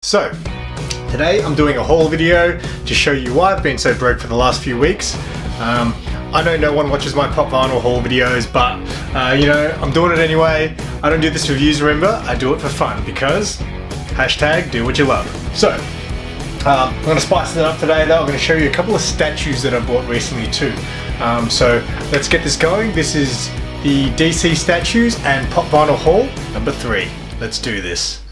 So, today I'm doing a haul video to show you why I've been so broke for the last few weeks. I know no one watches my pop vinyl haul videos, but you know, I'm doing it anyway. I don't do this for views, remember, I do it for fun because hashtag do what you love. So, I'm going to spice it up today though. I'm going to show you a couple of statues that I bought recently too. So let's get this going. This is the DC statues and pop vinyl haul number 3. Let's do this.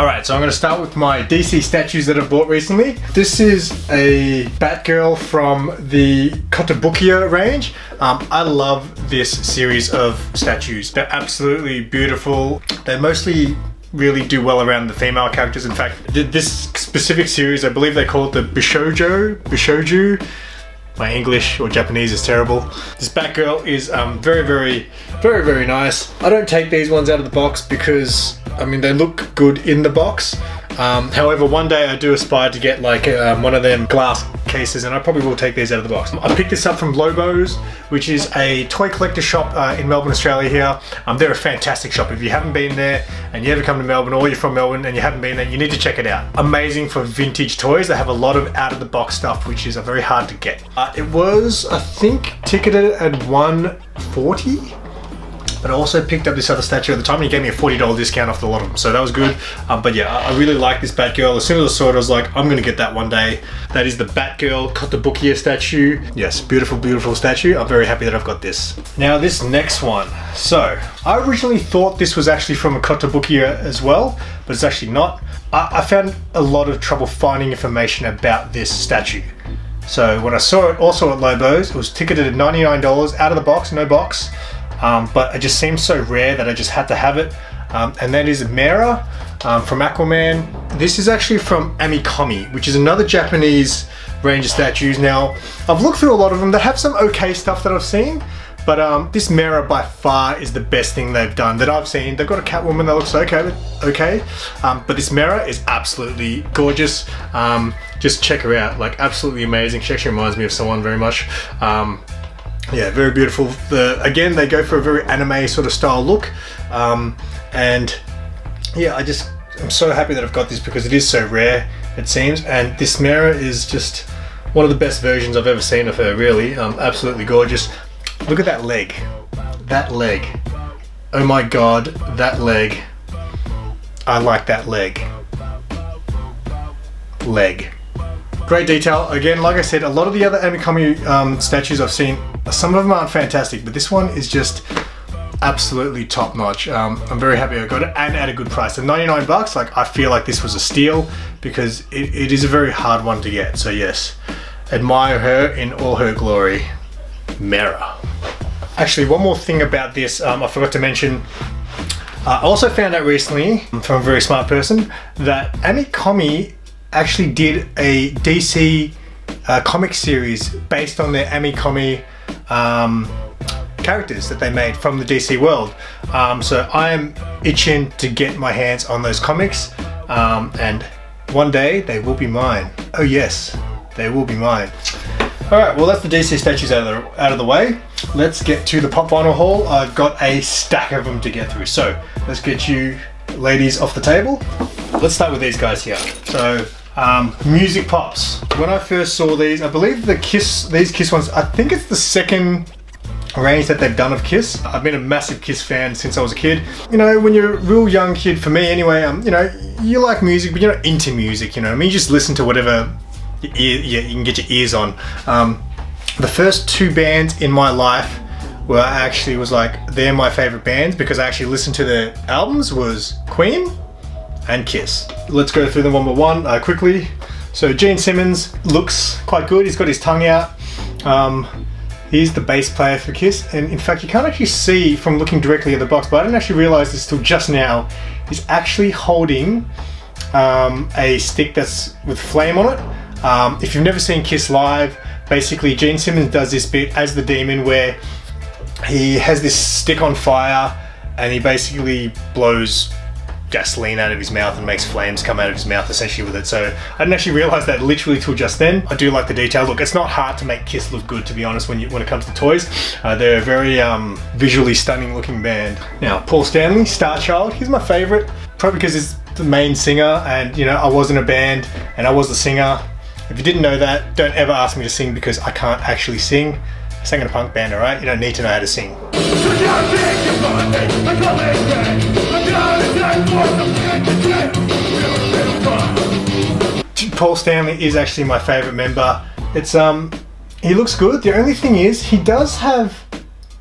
Alright, so I'm going to start with my DC statues that I've bought recently. This is a Batgirl from the Kotobukiya range. I love this series of statues. They're absolutely beautiful. They mostly really do well around the female characters. In fact, this specific series, I believe they call it the Bishoju. My English or Japanese is terrible. This Batgirl is very nice. I don't take these ones out of the box because, I mean, they look good in the box. However, one day I do aspire to get like one of them glass cases, and I probably will take these out of the box. I picked this up from Lobos, which is a toy collector shop in Melbourne, Australia here. They're a fantastic shop. If you haven't been there and you ever come to Melbourne, or you're from Melbourne and you haven't been there, you need to check it out. Amazing for vintage toys. They have a lot of out of the box stuff, which is very hard to get. It was, I think, ticketed at $140. But I also picked up this other statue at the time and he gave me a $40 discount off the lot of them, so that was good. But yeah, I really like this Batgirl. As soon as I saw it, I was like, I'm gonna get that one day. That is the Batgirl Kotobukiya statue. Yes, beautiful statue. I'm very happy that I've got this. Now this next one. So, I originally thought this was actually from a Kotobukiya as well, but it's actually not. I found a lot of trouble finding information about this statue. So when I saw it also at Lobos, it was ticketed at $99 out of the box, no box. But it just seemed so rare that I just had to have it. And that is Mera from Aquaman. This is actually from Ame-comi, which is another Japanese range of statues. Now, I've looked through a lot of them. They have some okay stuff that I've seen, but this Mera by far is the best thing they've done that I've seen. They've got a Catwoman that looks okay, but this Mera is absolutely gorgeous. Just check her out, like absolutely amazing. She actually reminds me of someone very much. Yeah, very beautiful. Again, they go for a very anime sort of style look. And yeah, I'm so happy that I've got this because it is so rare, it seems. And this Mera is just one of the best versions I've ever seen of her, really. Absolutely gorgeous. Look at that leg. That leg. Oh my god, that leg. I like that leg. Leg. Great detail. Again, like I said, a lot of the other ame-comi statues I've seen, some of them aren't fantastic, but this one is just absolutely top notch. I'm very happy I got it, and at a good price. At 99 bucks, like, I feel like this was a steal because it is a very hard one to get. So yes, admire her in all her glory. Mera. Actually, one more thing about this, I forgot to mention. I also found out recently from a very smart person that ame-comi actually did a DC comic series based on their ame-comi characters that they made from the DC world. So I am itching to get my hands on those comics, and one day they will be mine. Oh yes, they will be mine. Alright, well that's the DC statues out of the way. Let's get to the pop vinyl haul. I've got a stack of them to get through. So let's get you ladies off the table. Let's start with these guys here. So music pops. When I first saw these, I believe these Kiss ones, I think it's the second range that they've done of Kiss. I've been a massive Kiss fan since I was a kid. You know, when you're a real young kid, for me anyway, you know, you like music, but you're not into music, you know. I mean, you just listen to whatever you can get your ears on. The first 2 bands in my life where I actually was like, they're my favorite bands because I actually listened to their albums was Queen and Kiss. Let's go through them one by one quickly. So Gene Simmons looks quite good. He's got his tongue out. He's the bass player for Kiss, and in fact you can't actually see from looking directly at the box, but I didn't actually realize this till just now. He's actually holding a stick that's with flame on it. If you've never seen Kiss live, basically Gene Simmons does this bit as the Demon where he has this stick on fire and he basically blows gasoline out of his mouth and makes flames come out of his mouth essentially with it. So I didn't actually realize that literally till just then. I do like the detail. Look, it's not hard to make Kiss look good, to be honest, when it comes to toys. They're a very visually stunning looking band. Now, Paul Stanley, Starchild, he's my favorite, probably because he's the main singer, and you know, I was in a band and I was the singer. If you didn't know that, don't ever ask me to sing because I can't actually sing. I sang in a punk band, alright? You don't need to know how to sing. Paul Stanley is actually my favourite member. It's he looks good. The only thing is, he does have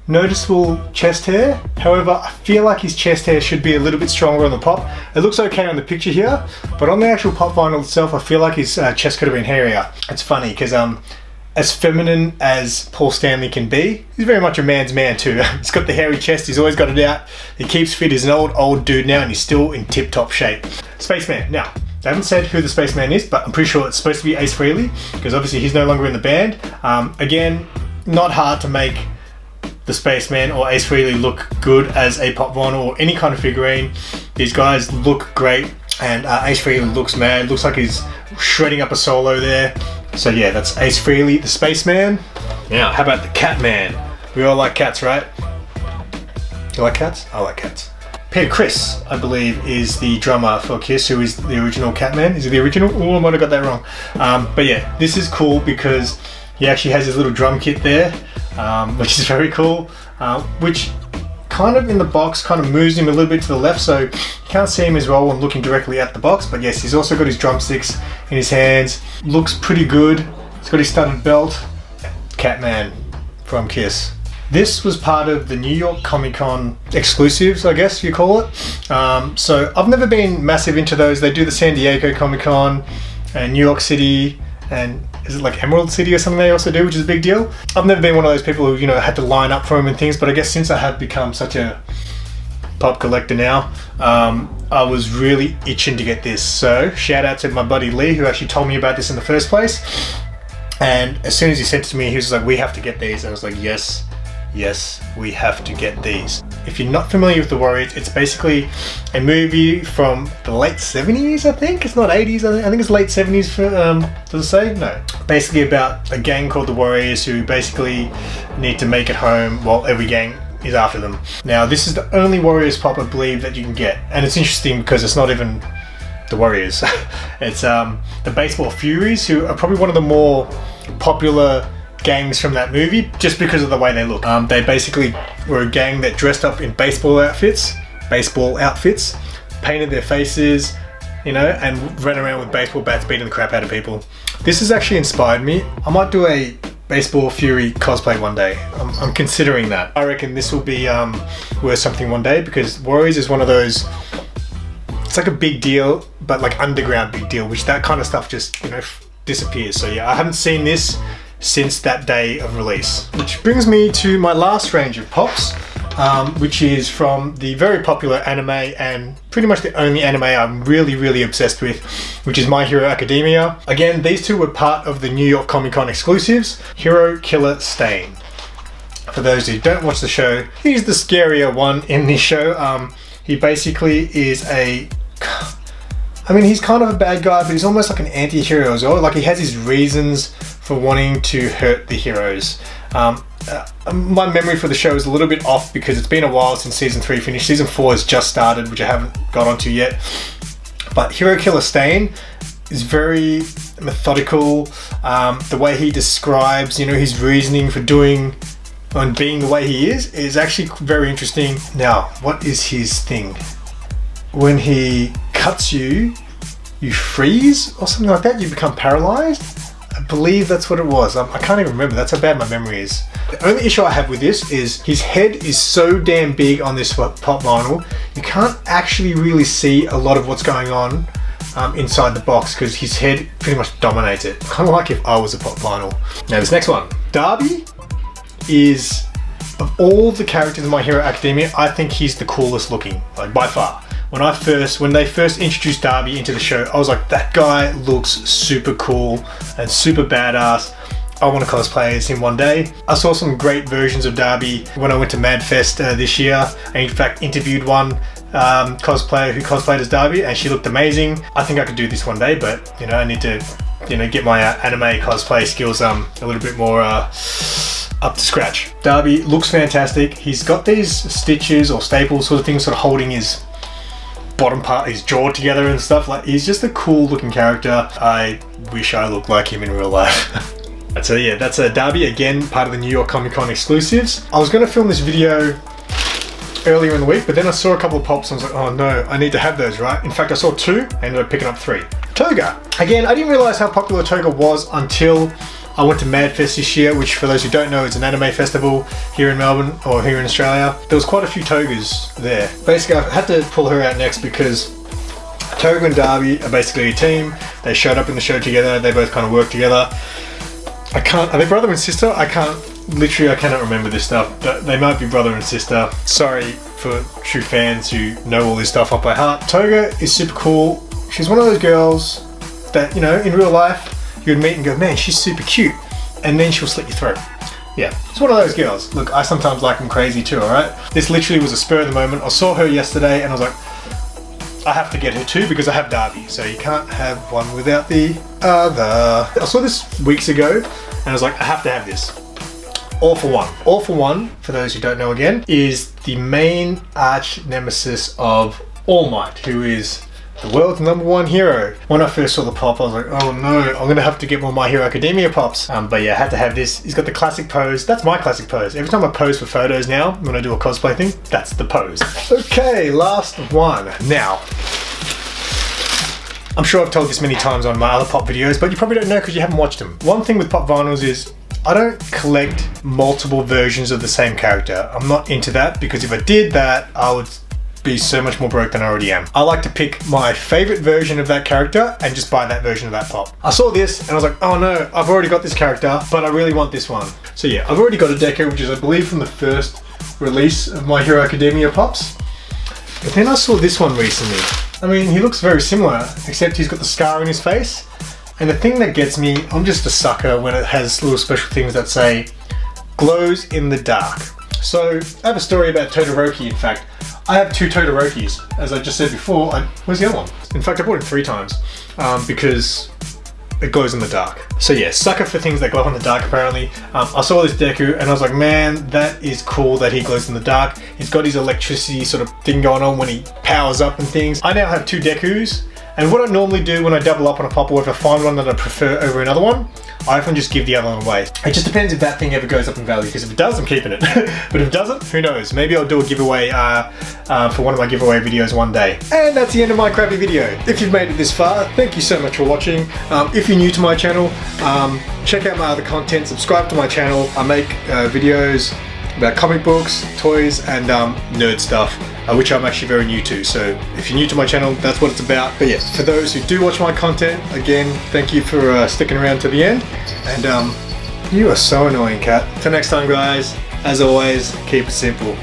noticeable chest hair. However, I feel like his chest hair should be a little bit stronger on the pop. It looks okay on the picture here, but on the actual pop vinyl itself, I feel like his chest could have been hairier. It's funny because as feminine as Paul Stanley can be, he's very much a man's man too. He's got the hairy chest, he's always got it out, he keeps fit, he's an old dude now and he's still in tip-top shape. Spaceman. Now, they haven't said who the Spaceman is, but I'm pretty sure it's supposed to be Ace Frehley, because obviously he's no longer in the band. Again, not hard to make the Spaceman or Ace Frehley look good as a pop vinyl or any kind of figurine. These guys look great, and Ace Frehley looks mad, looks like he's shredding up a solo there. So yeah, that's Ace Frehley, the Spaceman. Now, how about the Catman? We all like cats, right? You like cats? I like cats. Peter Criss, I believe, is the drummer for Kiss, who is the original Catman. Is he the original? Oh, I might have got that wrong. But yeah, this is cool because he actually has his little drum kit there, which is very cool, which kind of in the box kind of moves him a little bit to the left, so you can't see him as well when looking directly at the box. But yes, he's also got his drumsticks in his hands. Looks pretty good. He's got his studded belt. Catman from Kiss. This was part of the New York Comic Con exclusives, I guess you call it. So I've never been massive into those. They do the San Diego Comic Con and New York City, and is it like Emerald City or something they also do, which is a big deal. I've never been one of those people who, you know, had to line up for them and things, but I guess since I have become such a pop collector now, I was really itching to get this. So shout out to my buddy Lee, who actually told me about this in the first place. And as soon as he said to me, he was like, we have to get these. And I was like, yes, we have to get these. If you're not familiar with The Warriors, it's basically a movie from the late 70s, I think. It's not 80s, I think it's late 70s for, does it say? No. Basically about a gang called The Warriors who basically need to make it home while every gang is after them. Now, this is the only Warriors pop, I believe, that you can get. And it's interesting because it's not even The Warriors. It's the Baseball Furies, who are probably one of the more popular gangs from that movie just because of the way they look. They basically were a gang that dressed up in baseball outfits, painted their faces, you know, and ran around with baseball bats beating the crap out of people. This has actually inspired me. I might do a Baseball Fury cosplay one day. I'm considering that. I reckon this will be worth something one day, because Warriors is one of those, it's like a big deal, but like underground big deal, which that kind of stuff just, you know, disappears. So yeah, I haven't seen this since that day of release. Which brings me to my last range of pops, which is from the very popular anime, and pretty much the only anime I'm really obsessed with, which is My Hero Academia. Again, these two were part of the New York Comic Con exclusives. Hero Killer Stain. For those who don't watch the show, he's the scarier one in this show. He basically is he's kind of a bad guy, but he's almost like an anti-hero as well. Like, he has his reasons for wanting to hurt the heroes. My memory for the show is a little bit off because it's been a while since season 3 finished. Season 4 has just started, which I haven't got onto yet. But Hero Killer Stain is very methodical. The way he describes, you know, his reasoning for doing and being the way he is actually very interesting. Now, what is his thing? When he cuts you, you freeze or something like that. You become paralyzed. I believe that's what it was. I can't even remember. That's how bad my memory is. The only issue I have with this is his head is so damn big on this pop vinyl. You can't actually really see a lot of what's going on inside the box because his head pretty much dominates it. Kind of like if I was a pop vinyl. Now this next one. Darby is, of all the characters in My Hero Academia, I think he's the coolest looking, like by far. When they first introduced Darby into the show, I was like, that guy looks super cool and super badass. I want to cosplay as him one day. I saw some great versions of Darby when I went to MadFest this year. I in fact interviewed one cosplayer who cosplayed as Darby, and she looked amazing. I think I could do this one day, but you know, I need to, you know, get my anime cosplay skills a little bit more up to scratch. Darby looks fantastic. He's got these stitches or staples sort of things sort of holding his bottom part, his jaw together and stuff. Like, he's just a cool looking character. I wish I looked like him in real life. So yeah, that's a Darby, again, part of the New York Comic Con exclusives. I was going to film this video earlier in the week, but then I saw a couple of pops and I was like, oh no, I need to have those, right? In fact, I saw 2, I ended up picking up 3. Toga. Again, I didn't realize how popular Toga was until I went to MadFest this year, which for those who don't know, is an anime festival here in Melbourne, or here in Australia. There was quite a few Togas there. Basically, I had to pull her out next because Toga and Darby are basically a team. They showed up in the show together, they both kind of work together. Are they brother and sister? I cannot remember this stuff, but they might be brother and sister. Sorry for true fans who know all this stuff off by heart. Toga is super cool. She's one of those girls that, you know, in real life, you would meet and go, man, she's super cute. And then she'll slit your throat. Yeah, it's one of those girls. Look, I sometimes like them crazy too, alright? This literally was a spur of the moment. I saw her yesterday and I was like, I have to get her too because I have Darby, so you can't have one without the other. I saw this weeks ago and I was like, I have to have this. All for One. All for One, for those who don't know again, is the main arch nemesis of All Might, who is the world's #1 hero. When I first saw the pop, I was like, oh no, I'm gonna have to get more My Hero Academia pops. But yeah, I had to have this. He's got the classic pose. That's my classic pose. Every time I pose for photos now, when I do a cosplay thing, that's the pose. Okay, last one. Now, I'm sure I've told this many times on my other pop videos, but you probably don't know because you haven't watched them. One thing with pop vinyls is I don't collect multiple versions of the same character. I'm not into that because if I did that, I would be so much more broke than I already am. I like to pick my favorite version of that character and just buy that version of that pop. I saw this and I was like, oh no, I've already got this character, but I really want this one. So yeah, I've already got a Deku, which is I believe from the first release of My Hero Academia pops. But then I saw this one recently. I mean, he looks very similar, except he's got the scar on his face. And the thing that gets me, I'm just a sucker when it has little special things that say, glows in the dark. So I have a story about Todoroki, in fact. I have 2 Todorokis, as I just said before. Where's the other one? In fact, I bought it 3 times because it glows in the dark. So yeah, sucker for things that glow in the dark apparently. I saw this Deku and I was like, man, that is cool that he glows in the dark. He's got his electricity sort of thing going on when he powers up and things. I now have 2 Dekus. And what I normally do when I double up on a pop, or if I find one that I prefer over another one, I often just give the other one away. It just depends if that thing ever goes up in value, because if it does, I'm keeping it. But if it doesn't, who knows? Maybe I'll do a giveaway for one of my giveaway videos one day. And that's the end of my crappy video. If you've made it this far, thank you so much for watching. If you're new to my channel, check out my other content, subscribe to my channel. I make videos about comic books, toys, and nerd stuff, which I'm actually very new to. So if you're new to my channel, that's what it's about. But yes, for those who do watch my content, again, thank you for sticking around to the end. And you are so annoying, Cat. Till next time, guys, as always, keep it simple.